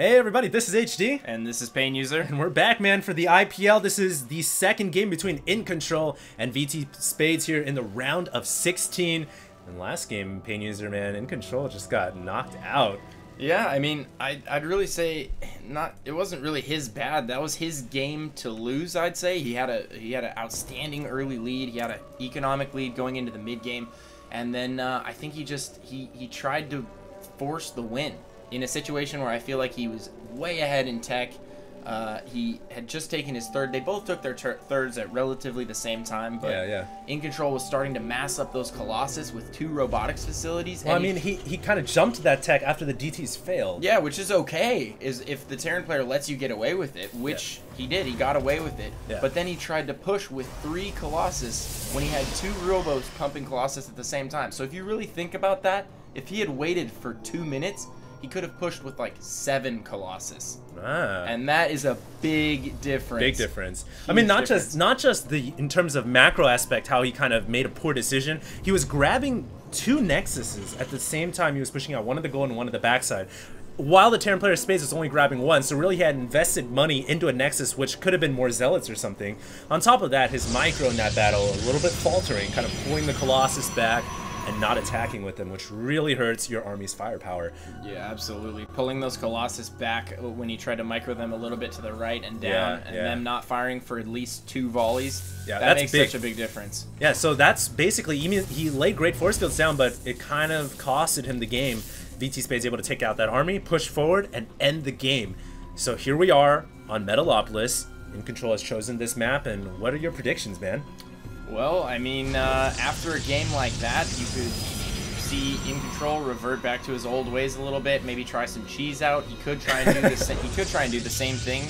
Hey everybody, this is HD. And this is Pain User. And we're back, man, for the IPL. This is the second game between IGNControL and VTSpades here in the round of 16. And last game, Pain User, man, IGNControL just got knocked out. Yeah, I mean, I'd really say it wasn't really his bad. That was his game to lose, I'd say. He had an outstanding early lead. He had an economic lead going into the mid game. And then I think he tried to force the win in a situation where I feel like he was way ahead in tech. He had just taken his third. They both took their thirds at relatively the same time, but IGNControL was starting to mass up those Colossus with 2 robotics facilities. Well, I mean, he kind of jumped that tech after the DTs failed. Yeah, which is okay, is if the Terran player lets you get away with it, which he did. He got away with it. Yeah. But then he tried to push with 3 Colossus when he had 2 robos pumping Colossus at the same time. So if you really think about that, if he had waited for 2 minutes, he could have pushed with like 7 Colossus. And that is a big difference. Big difference. I mean, not just the in terms of macro aspect, how he kind of made a poor decision. He was grabbing 2 Nexuses at the same time. He was pushing out one of the goal and one of the backside, while the Terran player Spades was only grabbing 1. So really, he had invested money into a Nexus, which could have been more Zealots or something. On top of that, his micro in that battle a little bit faltering, kind of pulling the Colossus back and not attacking with them, which really hurts your army's firepower. Yeah, absolutely. Pulling those Colossus back when he tried to micro them a little bit to the right and down, and them not firing for at least 2 volleys. Yeah, that makes such a big difference. Yeah, so that's basically, he laid great force fields down, but it kind of costed him the game. VTSpades able to take out that army, push forward, and end the game. So here we are on Metalopolis. IGNControL has chosen this map, and what are your predictions, man? Well, I mean, after a game like that, you could see IGNControL revert back to his old ways a little bit. Maybe try some cheese out. He could try and do the same thing.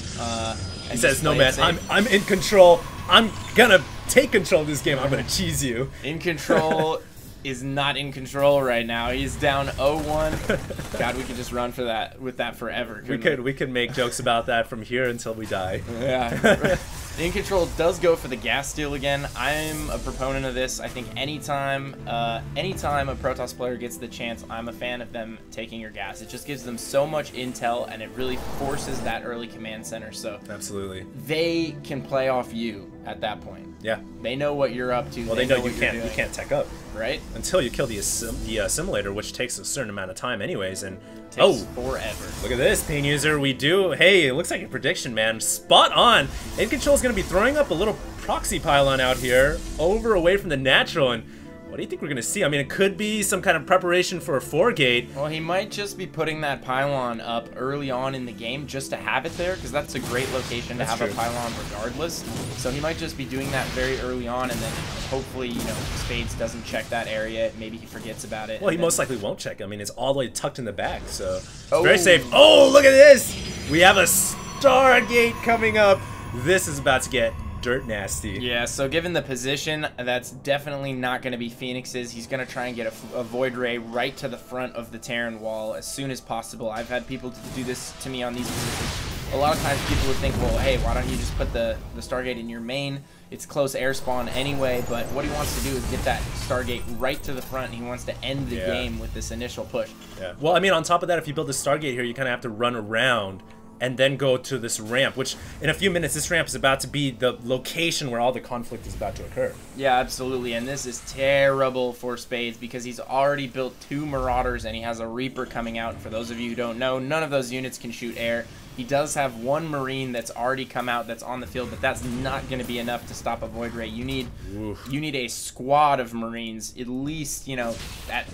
He says, "No man, I'm in control. I'm gonna take control of this game. I'm gonna cheese you." IGNControL is not in control right now. He's down 0-1. God, we could just run with that forever. We could make jokes about that from here until we die. Yeah. IGNControL does go for the gas steal again. I'm a proponent of this. I think anytime a Protoss player gets the chance, I'm a fan of them taking your gas. It just gives them so much intel, and it really forces that early command center. So absolutely, they can play off you at that point. Yeah, they know what you're up to. Well, they know you can't tech up, right? Until you kill the assimilator, which takes a certain amount of time, anyways. And takes forever. Look at this, Pain User. We do. Hey, it looks like your prediction, man. Spot on. IGNControL is going to be throwing up a little proxy pylon out here, away from the natural. And what do you think we're going to see? I mean, it could be some kind of preparation for a 4-gate. Well, he might just be putting that pylon up early on in the game just to have it there, because that's a great location to have a pylon regardless. So he might just be doing that very early on, and then hopefully, you know, Spades doesn't check that area. Maybe he forgets about it. Well, he most likely won't check. I mean, it's all the way tucked in the back, so it's very safe. Oh, look at this! We have a Stargate coming up. This is about to get dirt nasty. Yeah, so given the position, that's definitely not going to be Phoenix's. He's going to try and get a Void Ray right to the front of the Terran wall as soon as possible. I've had people do this to me on these positions. A lot of times people would think, well, hey, why don't you just put the Stargate in your main? It's close air spawn anyway, but what he wants to do is get that Stargate right to the front, and he wants to end the game with this initial push. Yeah. Well, I mean, on top of that, if you build a Stargate here, you kind of have to run around and then go to this ramp, which in a few minutes, this ramp is about to be the location where all the conflict is about to occur. Yeah, absolutely, and this is terrible for Spades because he's already built 2 Marauders and he has a Reaper coming out. For those of you who don't know, none of those units can shoot air. He does have 1 Marine that's already come out that's on the field, but that's not going to be enough to stop a Void Ray. You need a squad of Marines, at least, you know, that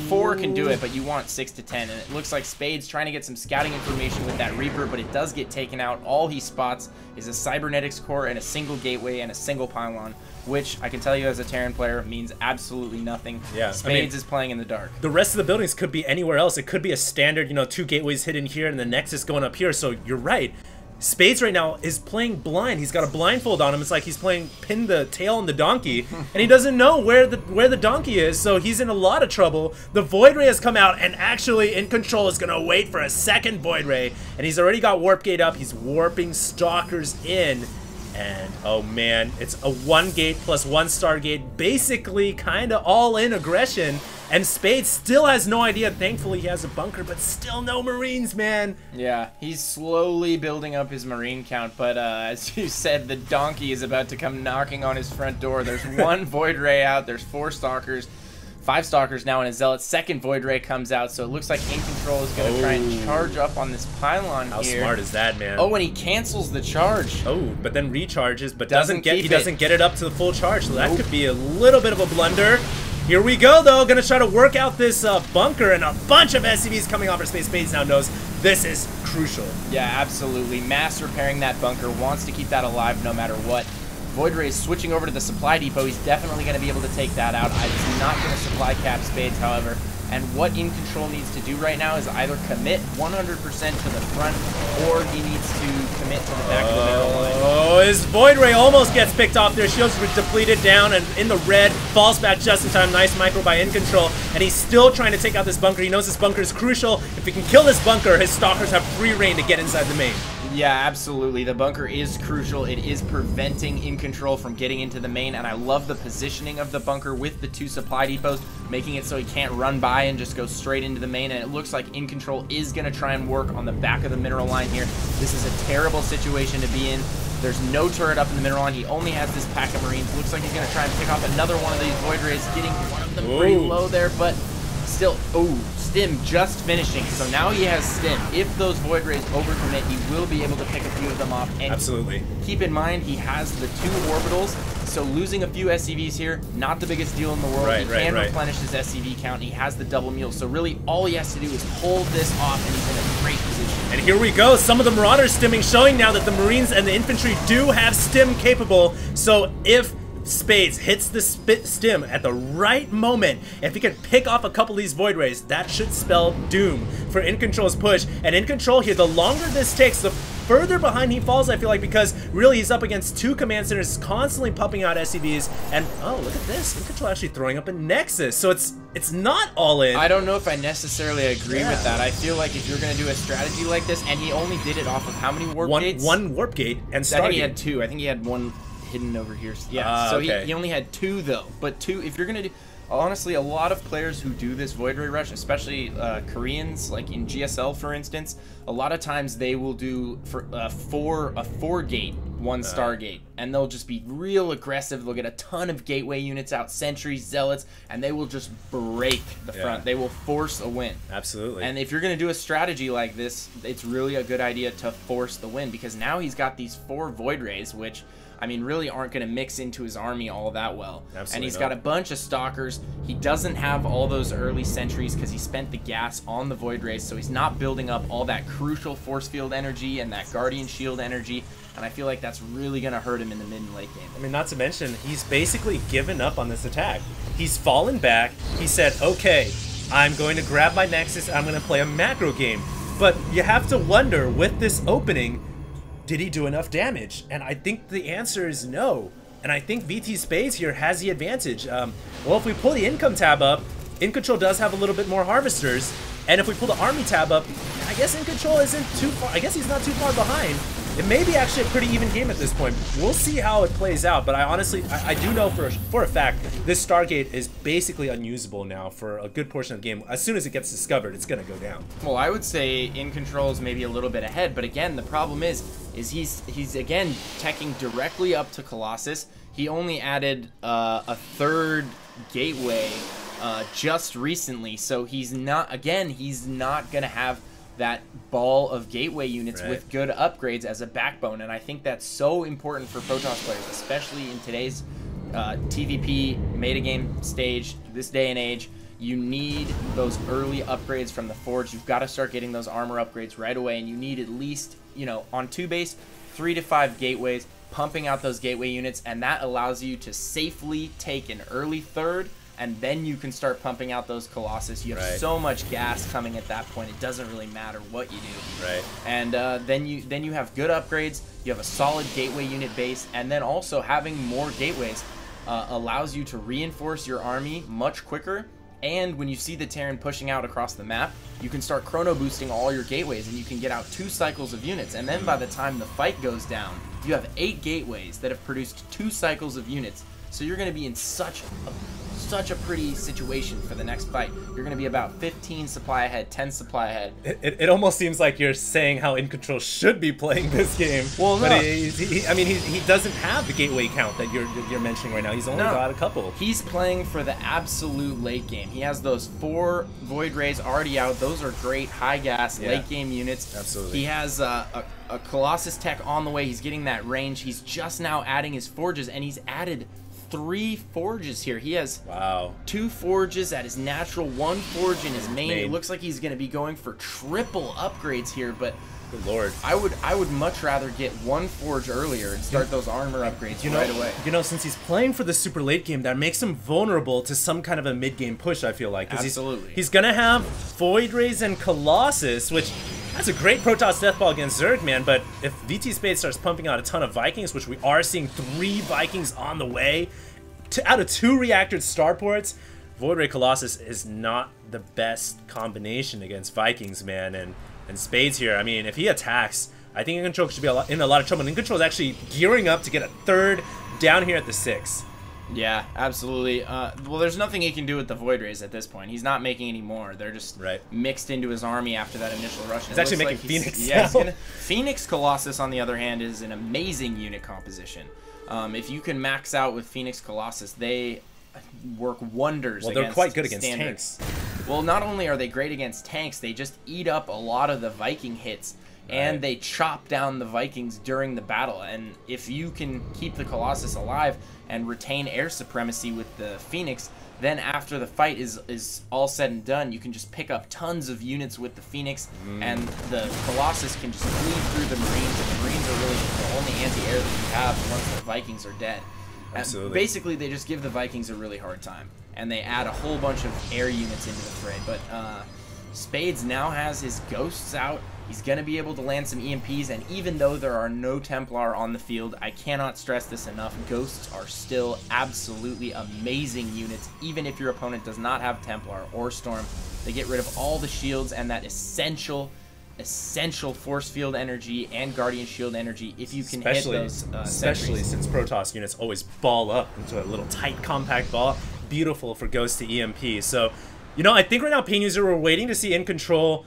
4 can do it, but you want 6 to 10. And it looks like Spades trying to get some scouting information with that Reaper, but it does get taken out. All he spots is a Cybernetics core and a single gateway and a single pylon, which I can tell you as a Terran player means absolutely nothing. Yeah, Spades is playing in the dark. The rest of the buildings could be anywhere else. It could be a standard, you know, 2 gateways hidden here and the Nexus going up here. So you're right. Spades right now is playing blind. He's got a blindfold on him. It's like he's playing pin the tail on the donkey, and he doesn't know where the donkey is. So he's in a lot of trouble. The Void Ray has come out, and actually IGNControL is gonna wait for a second Void Ray, and he's already got Warp Gate up. He's warping Stalkers in. And oh man, it's a 1 gate plus 1 Stargate, basically kind of all in aggression. And Spades still has no idea. Thankfully, he has a bunker, but still no Marines, man. Yeah, he's slowly building up his Marine count, but as you said, the donkey is about to come knocking on his front door. There's one Void Ray out, there's 4 Stalkers, 5 Stalkers now in a Zealot. Second Void Ray comes out, so it looks like IGNControL is going to try and charge up on this pylon How here. How smart is that, man? Oh, and he cancels the charge. Oh, but then recharges, but he Doesn't doesn't get it up to the full charge, so that could be a little bit of a blunder. Here we go, though. Gonna try to work out this bunker, and a bunch of SCVs coming off for Space. Spades now knows this is crucial. Yeah, absolutely. Mass repairing that bunker, wants to keep that alive no matter what. Void Ray is switching over to the supply depot. He's definitely going to be able to take that out. It's not going to supply cap Spades, however. And what IGNControL needs to do right now is either commit 100% to the front, or he needs to commit to the back of the middle line. Oh, his Void Ray almost gets picked off there. Shields were depleted down and in the red. Falls back just in time. Nice micro by IGNControL. And he's still trying to take out this bunker. He knows this bunker is crucial. If he can kill this bunker, his Stalkers have free reign to get inside the main. Yeah, absolutely. The bunker is crucial. It is preventing IGNControL from getting into the main, and I love the positioning of the bunker with the 2 supply depots, making it so he can't run by and just go straight into the main, and it looks like IGNControL is going to try and work on the back of the mineral line here. This is a terrible situation to be in. There's no turret up in the mineral line. He only has this pack of Marines. Looks like he's going to try and pick off another one of these Void Rays, getting one of them pretty low there, but still, Stim just finishing, so now he has Stim. If those Void Rays overcommit, he will be able to pick a few of them off. And absolutely. Keep in mind, he has the 2 orbitals, so losing a few SCVs here, not the biggest deal in the world. He can replenish his SCV count. He has the double mule, so really all he has to do is hold this off, and he's in a great position. And here we go. Some of the Marauders stimming, showing now that the Marines and the infantry do have stim capable. So if Spades hits the stim at the right moment, if he can pick off a couple of these Void Rays, that should spell doom for IGNControL's push. And IGNControL here, the longer this takes, the further behind he falls, I feel like, because really he's up against 2 command centers constantly pumping out SCVs. And oh, look at this, IGNControL actually throwing up a Nexus, so it's not all in. I don't know if I necessarily agree with that. I feel like if you're going to do a strategy like this, and he only did it off of how many warp gates? One warp gate and Stargate. I think he had 2. I think he had 1 hidden over here. Yeah, so okay. he only had 2 though. But 2, if you're gonna do, honestly, a lot of players who do this Void Ray rush, especially Koreans, like in GSL for instance, a lot of times they will do for a 4 gate, 1 Stargate, and they'll just be real aggressive. They'll get a ton of gateway units out, sentries, zealots, and they will just break the front. They will force a win. Absolutely. And if you're gonna do a strategy like this, it's really a good idea to force the win, because now he's got these 4 Void Rays, which, I mean, really aren't going to mix into his army all that well. Absolutely. And he's got a bunch of Stalkers. He doesn't have all those early sentries because he spent the gas on the Void Rays, so he's not building up all that crucial force field energy and that Guardian Shield energy, and I feel like that's really going to hurt him in the mid and late game. I mean, not to mention, he's basically given up on this attack. He's fallen back. He said, okay, I'm going to grab my Nexus, I'm going to play a macro game. But you have to wonder, with this opening, did he do enough damage? And I think the answer is no. And I think VTSpades here has the advantage. Well, if we pull the income tab up, IGNControL does have a little bit more harvesters. And if we pull the army tab up, I guess IGNControL isn't too far. I guess he's not too far behind. It may be actually a pretty even game at this point. We'll see how it plays out, but I honestly, I do know for a fact, this Stargate is basically unusable now for a good portion of the game. As soon as it gets discovered, it's going to go down. Well, I would say IGNControL is maybe a little bit ahead, but again, the problem is he's again teching directly up to Colossus. He only added a 3rd gateway just recently, so he's not going to have that ball of gateway units with good upgrades as a backbone, and I think that's so important for Protoss players, especially in today's TVP metagame stage, this day and age. You need those early upgrades from the Forge. You've got to start getting those armor upgrades right away, and you need at least, you know, on 2 base, 3 to 5 gateways, pumping out those gateway units, and that allows you to safely take an early 3rd, and then you can start pumping out those Colossus. You have so much gas coming at that point, it doesn't really matter what you do. And then you have good upgrades, you have a solid gateway unit base, and then also having more gateways allows you to reinforce your army much quicker. And when you see the Terran pushing out across the map, you can start chrono boosting all your gateways, and you can get out 2 cycles of units. And then by the time the fight goes down, you have 8 gateways that have produced 2 cycles of units. So you're going to be in such such a pretty situation for the next fight. You're going to be about 15 supply ahead, 10 supply ahead. It almost seems like you're saying how IGNControL should be playing this game. Well, no. But he doesn't have the gateway count that you're mentioning right now. He's only got a couple. He's playing for the absolute late game. He has those 4 Void Rays already out. Those are great high gas late game units. Absolutely. He has a Colossus tech on the way. He's getting that range. He's just now adding his forges, and he's added 3 forges here. He has 2 forges at his natural, 1 forge in his main. It looks like he's going to be going for triple upgrades here, but good lord, I would much rather get 1 forge earlier and start those armor upgrades right away. You know, since he's playing for the super late game, that makes him vulnerable to some kind of a mid game push. I feel like absolutely he's gonna have Void Rays and Colossus, which that's a great Protoss Deathball against Zerg, man. But if VTSpades starts pumping out a ton of Vikings, which we are seeing 3 Vikings on the way, out of 2 reactored starports, Void Ray Colossus is not the best combination against Vikings, man. And Spades here, I mean, if he attacks, I think IGNControL should be in a lot of trouble. And IGNControL is actually gearing up to get a 3rd down here at the 6. Yeah, absolutely. Well, there's nothing he can do with the Void Rays at this point. He's not making any more. They're just mixed into his army after that initial rush. He's actually making Phoenix. Yeah, Phoenix Colossus, on the other hand, is an amazing unit composition. If you can max out with Phoenix Colossus, they work wonders. Well, they're quite good against tanks. Well, not only are they great against tanks, they just eat up a lot of the Viking hits, and they chop down the Vikings during the battle. And if you can keep the Colossus alive and retain air supremacy with the Phoenix, then after the fight is all said and done, you can just pick up tons of units with the Phoenix, and the Colossus can just bleed through the Marines, and the Marines are really the only anti-air that you have once the Vikings are dead. Absolutely. Basically, they just give the Vikings a really hard time, and they add a whole bunch of air units into the fray. But Spades now has his Ghosts out. He's going to be able to land some EMPs, and even though there are no Templar on the field, I cannot stress this enough, Ghosts are still absolutely amazing units, even if your opponent does not have Templar or Storm. They get rid of all the shields and that essential force field energy and guardian shield energy if you can hit those especially since Protoss units always ball up into a little tight compact ball. Beautiful for Ghost to EMP. So, you know, I think right now, Pain User, we're waiting to see IGNControL.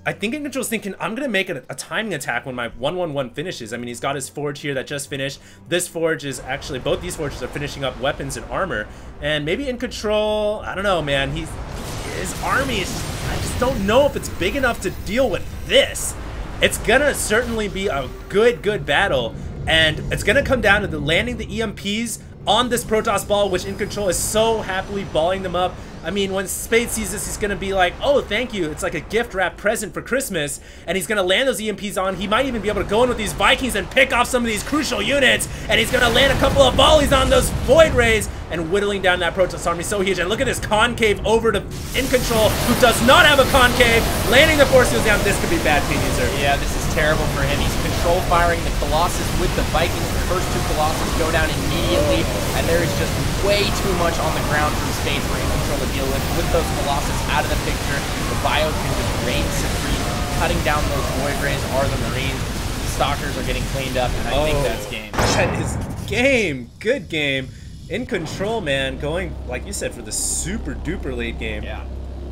I think IGNControl's thinking, I'm going to make a timing attack when my 1-1-1 finishes. I mean, he's got his Forge here that just finished. This Forge is actually, both these Forges are finishing up weapons and armor. And maybe IGNControl, I don't know, man. His army is, I just don't know if it's big enough to deal with this. It's going to certainly be a good battle. And it's going to come down to the landing the EMPs on this Protoss ball, which IGNControL is so happily balling them up. I mean, when Spade sees this, he's going to be like, oh, thank you. It's like a gift wrap present for Christmas. And he's going to land those EMPs on. He might even be able to go in with these Vikings and pick off some of these crucial units. And he's going to land a couple of volleys on those Void Rays and whittling down that Protoss army so huge. And look at this concave over to IGNControL, who does not have a concave. Landing the force fields down. This could be bad, Pain User. Yeah, this is terrible for him. He's control firing the Colossus with the Vikings. The first 2 Colossus go down immediately. And there is just way too much on the ground from Spades for IGNControL to deal with. With those Colossus out of the picture, the Bio can just reign supreme. Cutting down those Void Rays are the Marines. The Stalkers are getting cleaned up, and I think that's game. That is game. Good game. IGNControL, man, going, like you said, for the super duper late game. Yeah.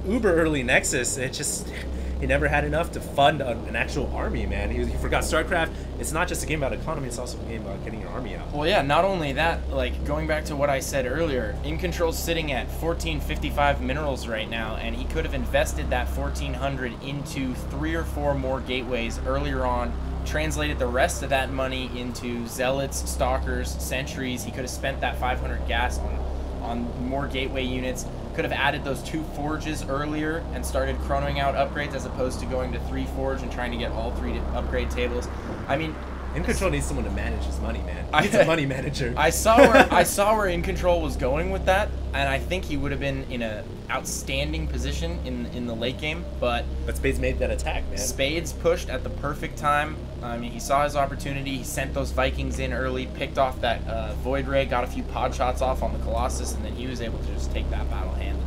Uber early Nexus. It just, he never had enough to fund an actual army, man. He forgot StarCraft. It's not just a game about economy, it's also a game about getting your army out. Well, yeah, not only that, like, going back to what I said earlier, IGNControl's sitting at 1455 minerals right now, and he could have invested that 1400 into 3 or 4 more gateways earlier on, translated the rest of that money into Zealots, Stalkers, Sentries. He could have spent that 500 gas on more gateway units. Could have added those 2 forges earlier and started chronoing out upgrades as opposed to going to 3 forge and trying to get all 3 upgrade tables. I mean, IGNControl needs someone to manage his money, man. He needs a money manager. I saw where IGNControl was going with that, and I think he would have been in an outstanding position in the late game. But Spades made that attack, man. Spades pushed at the perfect time. I mean, he saw his opportunity. He sent those Vikings in early, picked off that Void Ray, got a few pod shots off on the Colossus, and then he was able to just take that battle handily.